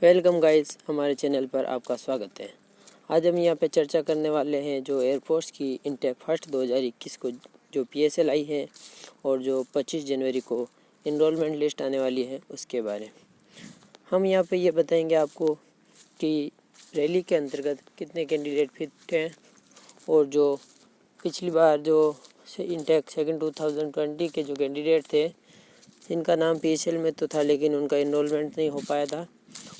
Welcome guys, हमारे channel पर आपका स्वागत है। आज हम यहाँ पे चर्चा करने वाले हैं जो एयरफोर्स की इनटेक फर्स्ट 2021 को जो PSL आई है और जो 25 जनवरी को इनरोलमेंट लिस्ट आने वाली है उसके बारे में। हम यहाँ पे ये बताएंगे आपको कि रैली के अंतर्गत कितने कैंडिडेट फिट हैं और जो पिछली बार जो इनटेक सेकंड 2020 के जो कैंडिडेट थे जिनका नाम PSL में तो था लेकिन उनका इनरोलमेंट नहीं हो पाया था,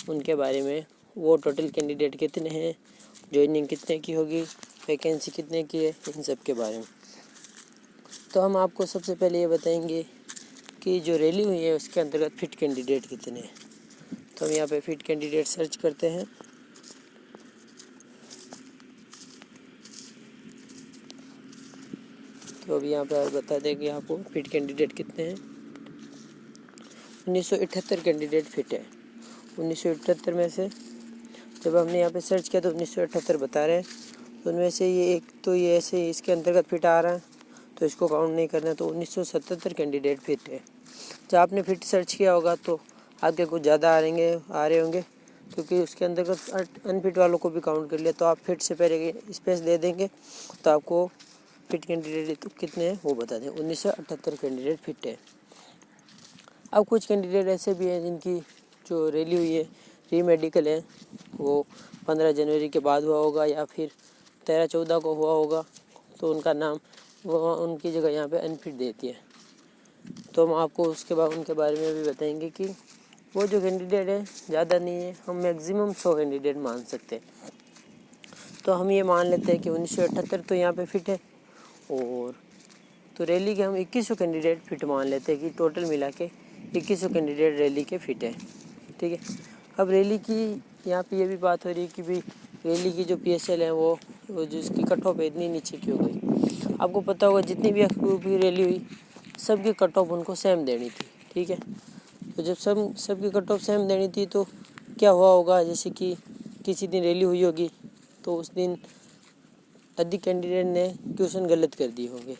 उनके बारे में। वो टोटल कैंडिडेट कितने हैं, ज्वाइनिंग कितने की होगी, वैकेंसी कितने की है, इन सब के बारे में। तो हम आपको सबसे पहले ये बताएंगे कि जो रैली हुई है उसके अंतर्गत फिट कैंडिडेट कितने हैं। तो हम यहाँ पे फिट कैंडिडेट सर्च करते हैं। तो अभी यहाँ पर बता देंगे आपको फिट कैंडिडेट कितने हैं। 1978 कैंडिडेट फिट है। 1978 में से जब हमने यहाँ पे सर्च किया तो 1978 बता रहे हैं, तो उनमें से ये एक तो ये ऐसे इसके अंतर्गत फिट आ रहा है तो इसको काउंट नहीं करना। तो 1977 कैंडिडेट फिट है। जब आपने फिट सर्च किया होगा तो आपके कुछ ज़्यादा आ रहे होंगे क्योंकि उसके अंतर्गत अनफिट वालों को भी काउंट कर लिया। तो आप फिट से पहले स्पेस दे देंगे तो आपको फिट कैंडिडेट तो कितने हैं वो बता दें। 1978 कैंडिडेट फिट है। अब कुछ कैंडिडेट ऐसे भी हैं जिनकी जो रैली हुई है री मेडिकल है, वो 15 जनवरी के बाद हुआ होगा या फिर 13-14 को हुआ होगा, तो उनका नाम वो उनकी जगह यहाँ पे अनफिट देती है। तो हम आपको उसके बाद उनके बारे में भी बताएंगे कि वो जो कैंडिडेट है ज़्यादा नहीं है, हम मैक्सिमम 100 कैंडिडेट मान सकते हैं। तो हम ये मान लेते हैं कि 1978 तो यहाँ पे फिट है और तो रैली के हम 2100 कैंडिडेट फिट मान लेते हैं कि टोटल मिला के 2100 कैंडिडेट रैली के फिट है। ठीक है। अब रैली की यहाँ पे ये भी बात हो रही है कि भाई रैली की जो PSL है वो जिसकी कट ऑफ इतनी नीचे की हो गई। आपको पता होगा जितनी भी ग्रुप की रैली हुई सबकी कट ऑफ उनको सेम देनी थी। ठीक है। तो जब सबकी कट ऑफ सेम देनी थी तो क्या हुआ होगा, जैसे कि किसी दिन रैली हुई होगी तो उस दिन अधिक कैंडिडेट ने क्वेश्चन गलत कर दिए होंगे।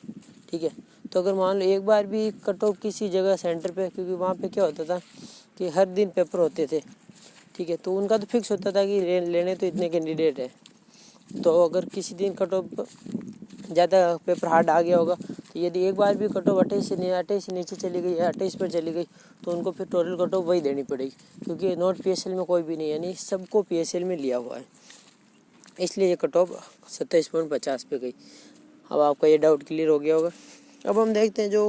ठीक है। तो अगर मान लो एक बार भी कट ऑफ किसी जगह सेंटर पे, क्योंकि वहाँ पे क्या होता था कि हर दिन पेपर होते थे। ठीक है। तो उनका तो फिक्स होता था कि लेने तो इतने कैंडिडेट है। तो अगर किसी दिन कट ऑफ ज़्यादा पेपर हार्ड आ गया होगा तो यदि एक बार भी कट ऑफ 28 से नीचे चली गई या 28 पर चली गई तो उनको फिर टोटल कट ऑफ वही देनी पड़ेगी, क्योंकि नॉट PSL में कोई भी नहीं है, यानी सबको PSL में लिया हुआ है, इसलिए ये कट ऑफ 27.50 पे गई। अब आपका ये डाउट क्लियर हो गया होगा। अब हम देखते हैं जो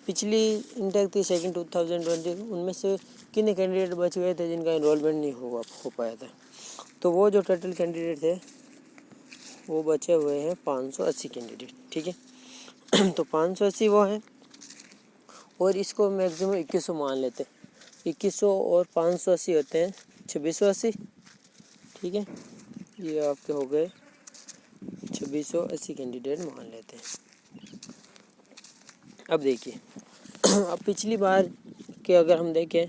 पिछली इनटेक थी सेकंड 2020, उनमें से कितने कैंडिडेट बच गए थे जिनका इनरोलमेंट नहीं हो पाया था। तो वो जो टोटल कैंडिडेट थे वो बचे हुए हैं 580 कैंडिडेट। ठीक है। तो 580 वो हैं और इसको मैक्सिमम 2100 मान लेते हैं। 2100 और 580 होते हैं 2680। ठीक है। ये आपके हो गए 2680 कैंडिडेट मान लेते हैं। अब देखिए अब पिछली बार के अगर हम देखें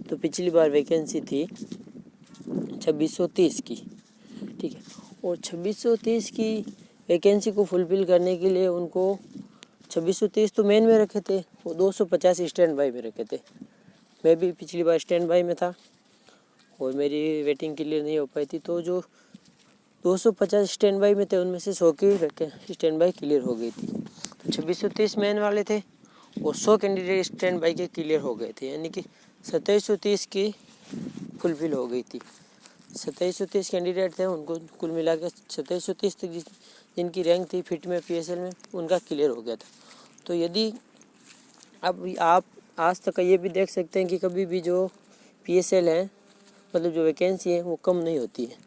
तो पिछली बार वैकेंसी थी 2630 की। ठीक है। और 2630 की वैकेंसी को फुलफिल करने के लिए उनको 2630 तो मेन में रखे थे, वो 250 स्टैंड बाई में रखे थे। मैं भी पिछली बार स्टैंड बाई में था और मेरी वेटिंग क्लियर नहीं हो पाई थी, तो जो 250 स्टैंड बाई में थे उनमें से 100 की स्टैंड बाई क्लियर हो गई थी। तो 2630 मेन वाले थे और 100 कैंडिडेट स्टैंड बाई के क्लियर हो गए थे, यानी कि 2730 की फुलफिल हो गई थी। 2730 कैंडिडेट थे, उनको कुल मिला के 2730 तक जिनकी रैंक थी फिट में PSL में उनका क्लियर हो गया था। तो यदि अब आप आज तक ये भी देख सकते हैं कि कभी भी जो PSL है मतलब जो वैकेंसी है वो कम नहीं होती है।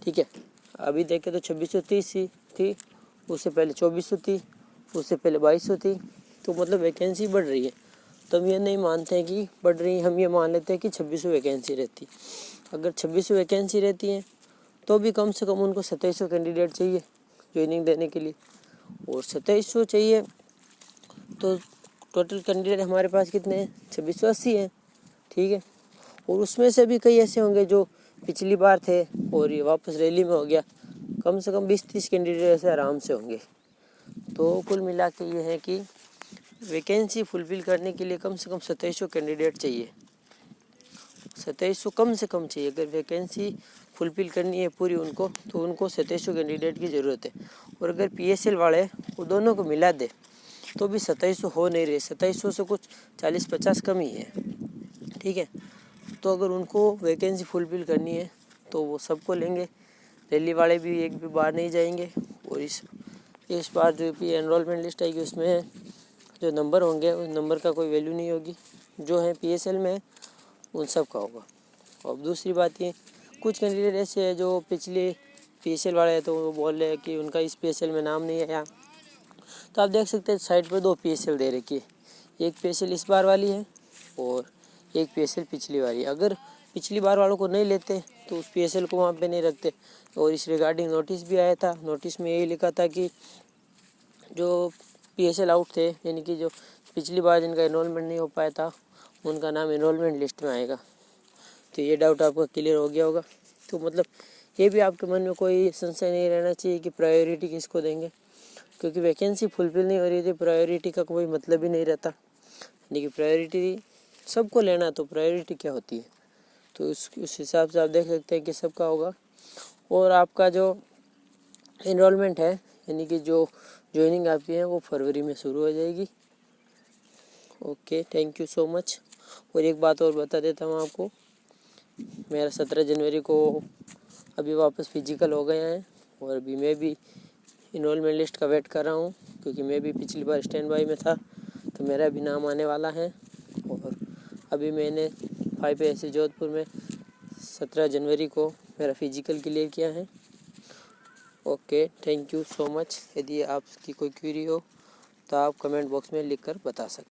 ठीक है। अभी देखें तो 2630 थी, उससे पहले 2400 थी, उससे पहले 2200 थी, तो मतलब वैकेंसी बढ़ रही है। तो हम ये नहीं मानते हैं कि बढ़ रही है, हम ये मान लेते हैं कि 2600 वैकेंसी रहती। अगर 2600 वैकेंसी रहती है तो भी कम से कम उनको 2700 कैंडिडेट चाहिए ज्वाइनिंग देने के लिए, और 2700 चाहिए तो टोटल कैंडिडेट हमारे पास कितने हैं 2680 हैं। ठीक है। और उसमें से भी कई ऐसे होंगे जो पिछली बार थे और ये वापस रैली में हो गया, कम से कम 20-30 कैंडिडेट ऐसे आराम से होंगे। तो कुल मिला के ये है कि वैकेंसी फुलफिल करने के लिए कम से कम 2700 कैंडिडेट चाहिए। 2700 कम से कम चाहिए। अगर वैकेंसी फुलफिल करनी है पूरी उनको, तो उनको 2700 कैंडिडेट की ज़रूरत है। और अगर PSL वाले वो दोनों को मिला दे तो भी 2700 हो नहीं रहे, 2700 से कुछ 40-50 कम ही है, ठीक है। तो अगर उनको वैकेंसी फुलफिल करनी है तो वो सबको लेंगे, दिल्ली वाले भी एक भी बार नहीं जाएंगे। और इस बार जो भी एनरोलमेंट लिस्ट आएगी उसमें जो नंबर होंगे उस नंबर का कोई वैल्यू नहीं होगी, जो है PSL में उन सब का होगा। और दूसरी बात ये, कुछ कैंडिडेट ऐसे हैं जो पिछले PSL वाले हैं, तो वो बोल रहे हैं कि उनका इस PSL में नाम नहीं आया। तो आप देख सकते हैं साइड पर 2 PSL दे रखी है, एक PSL इस बार वाली है और एक PSL पिछली वाली। अगर पिछली बार वालों को नहीं लेते तो उस PSL को वहाँ पे नहीं रखते। और इस रिगार्डिंग नोटिस भी आया था, नोटिस में यही लिखा था कि जो PSL आउट थे, यानी कि जो पिछली बार जिनका एनरोलमेंट नहीं हो पाया था, उनका नाम एनरोलमेंट लिस्ट में आएगा। तो ये डाउट आपका क्लियर हो गया होगा। तो मतलब ये भी आपके मन में कोई संशय नहीं रहना चाहिए कि प्रायोरिटी किसको देंगे, क्योंकि वैकेंसी फुलफिल नहीं हो रही थी, प्रायोरिटी का कोई मतलब ही नहीं रहता। यानी कि प्रायोरिटी सबको लेना, तो प्रायोरिटी क्या होती है, तो उस हिसाब से आप देख सकते हैं कि सबका होगा। और आपका जो एनरोलमेंट है, यानी कि जो ज्वाइनिंग आपकी है, वो फरवरी में शुरू हो जाएगी। Okay, thank you so much. और एक बात और बता देता हूँ आपको, मेरा 17 जनवरी को अभी वापस फिजिकल हो गया है। और अभी मैं भी इनरोलमेंट लिस्ट का वेट कर रहा हूँ, क्योंकि मैं भी पिछली बार स्टैंड बाई में था, तो मेरा भी नाम आने वाला है। और अभी मैंने 5 जोधपुर में 17 जनवरी को मेरा फिजिकल क्लियर किया है। Okay, thank you so much. यदि आपकी कोई क्वेरी हो तो आप कमेंट बॉक्स में लिख कर बता सकते हैं।